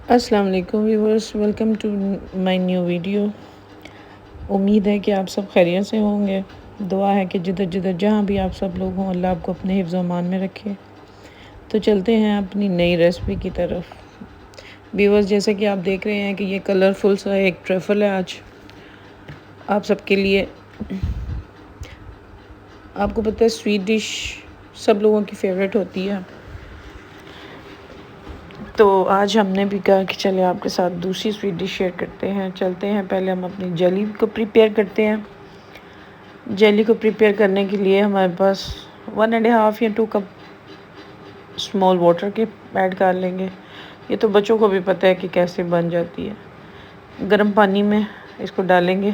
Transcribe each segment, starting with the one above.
अस्सलाम वालेकुम viewers, welcome to my new video. उम्मीद है कि आप सब खैरियत से होंगे। दुआ है कि जिधर जिधर जहाँ भी आप सब लोग हों, अल्लाह आपको अपने हिफ्ज़ अमान में रखे। तो चलते हैं अपनी नई रेसिपी की तरफ। व्यूअर्स, जैसे कि आप देख रहे हैं कि ये कलरफुल सा एक ट्रफल है आज आप सबके लिए। आपको पता है स्वीट डिश सब लोगों की फेवरेट होती है, तो आज हमने भी कहा कि चले आपके साथ दूसरी स्वीट डिश शेयर करते हैं। चलते हैं, पहले हम अपनी जेली को प्रिपेयर करते हैं। जेली को प्रिपेयर करने के लिए हमारे पास 1.5 या 2 कप स्मॉल वाटर के ऐड कर लेंगे। ये तो बच्चों को भी पता है कि कैसे बन जाती है। गर्म पानी में इसको डालेंगे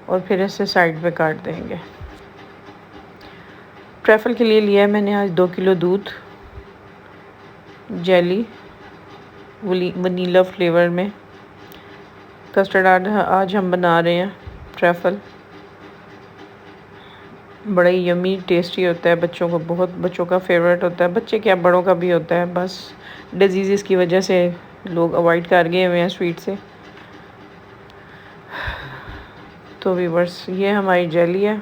और फिर इसे साइड पे काट देंगे। ट्रैफल के लिए लिया है मैंने आज 2 किलो दूध, जेली वनीला फ्लेवर में। कस्टर्ड आज हम बना रहे हैं ट्रैफल। बड़ा ही यमी टेस्टी होता है, बच्चों को बहुत बच्चों का फेवरेट होता है। बच्चे क्या, बड़ों का भी होता है, बस डिजीज़ की वजह से लोग अवॉइड कर गए हुए हैं स्वीट से। तो व्यूअर्स, ये हमारी जेली है।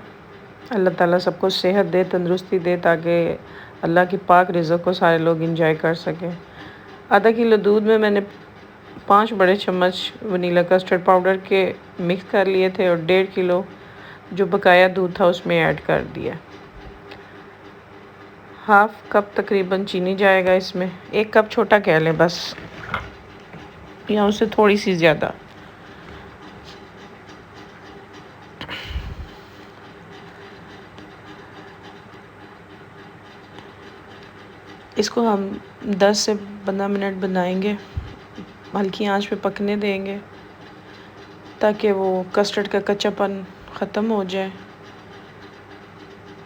अल्लाह ताला सबको सेहत दे, तंदुरुस्ती दे, ताकि अल्लाह की पाक रिज़्क़ को सारे लोग इंजॉय कर सकें। आधा किलो दूध में मैंने 5 बड़े चम्मच वनीला कस्टर्ड पाउडर के मिक्स कर लिए थे और 1.5 किलो जो बकाया दूध था उसमें ऐड कर दिया। 1/2 कप तकरीबन चीनी जाएगा इसमें। 1 कप छोटा कह लें बस, या उससे थोड़ी सी ज़्यादा। इसको हम 10 से 15 मिनट बनाएंगे, हल्की आंच पे पकने देंगे ताकि वो कस्टर्ड का कच्चापन ख़त्म हो जाए।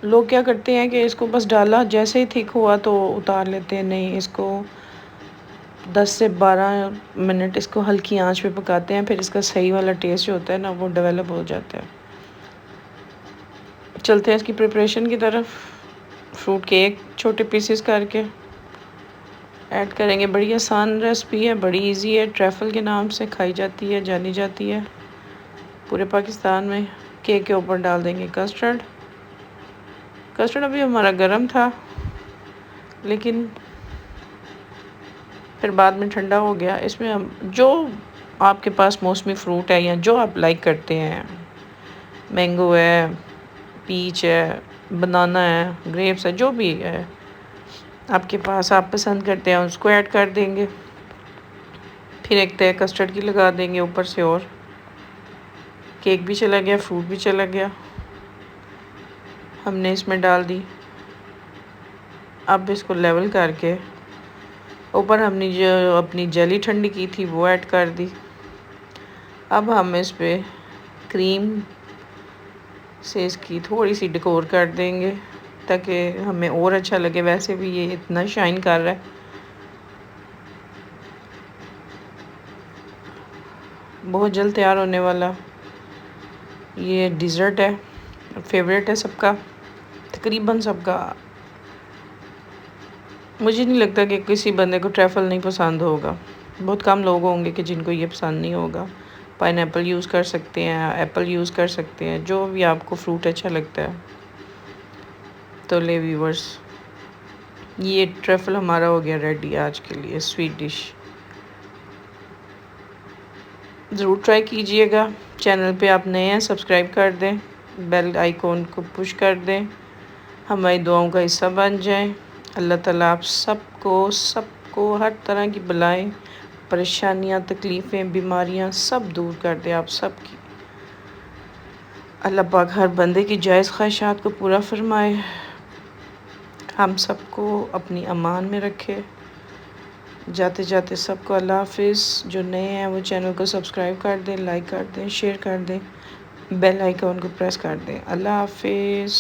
लोग क्या करते हैं कि इसको बस डाला, जैसे ही थिक हुआ तो उतार लेते हैं। नहीं, इसको 10 से 12 मिनट इसको हल्की आंच पे पकाते हैं, फिर इसका सही वाला टेस्ट जो होता है ना, वो डेवलप हो जाता है। चलते हैं इसकी प्रिपरेशन की तरफ। फ्रूट के एक छोटे पीसेस करके ऐड करेंगे। बड़ी आसान रेसिपी है, बड़ी इजी है। ट्रैफल के नाम से खाई जाती है, जानी जाती है पूरे पाकिस्तान में। केक के ऊपर डाल देंगे कस्टर्ड। कस्टर्ड अभी हमारा गर्म था, लेकिन फिर बाद में ठंडा हो गया। इसमें हम जो आपके पास मौसमी फ्रूट है या जो आप लाइक करते हैं, मैंगो है, पीच है, बनाना है, ग्रेप्स है, जो भी है आपके पास, आप पसंद करते हैं, उसको ऐड कर देंगे। फिर एक तय कस्टर्ड की लगा देंगे ऊपर से, और केक भी चला गया, फ्रूट भी चला गया, हमने इसमें डाल दी। अब इसको लेवल करके ऊपर हमने जो अपनी जेली ठंडी की थी वो ऐड कर दी। अब हम इस पे क्रीम से इसकी थोड़ी सी डेकोर कर देंगे ताकि हमें और अच्छा लगे। वैसे भी ये इतना शाइन कर रहा है। बहुत जल्द तैयार होने वाला ये डिज़र्ट है, फेवरेट है सबका, तकरीबन सबका। मुझे नहीं लगता कि किसी बंदे को ट्रैफल नहीं पसंद होगा। बहुत कम लोग होंगे कि जिनको ये पसंद नहीं होगा। पाइनएप्पल यूज़ कर सकते हैं, एप्पल यूज़ कर सकते हैं, जो भी आपको फ्रूट अच्छा लगता है। तो ले व्यूअर्स, ये ट्रैफल हमारा हो गया रेडी आज के लिए स्वीट डिश। ज़रूर ट्राई कीजिएगा। चैनल पे आप नए हैं, सब्सक्राइब कर दें, बेल आइकॉन को पुश कर दें, हमारी दुआओं का हिस्सा बन जाएं। अल्लाह ताला आप सबको हर तरह की बलाएं, परेशानियां, तकलीफ़ें, बीमारियां सब दूर कर दे आप सबकी। अल्लाह पाक हर बंदे की जायज़ ख्वाहिशात को पूरा फरमाए, हम सबको अपनी अमान में रखे। जाते जाते सबको अल्लाह हाफिज़। जो नए हैं वो चैनल को सब्सक्राइब कर दें, लाइक कर दें, शेयर कर दें, बेल आइकॉन को प्रेस कर दें। अल्लाह हाफिज़।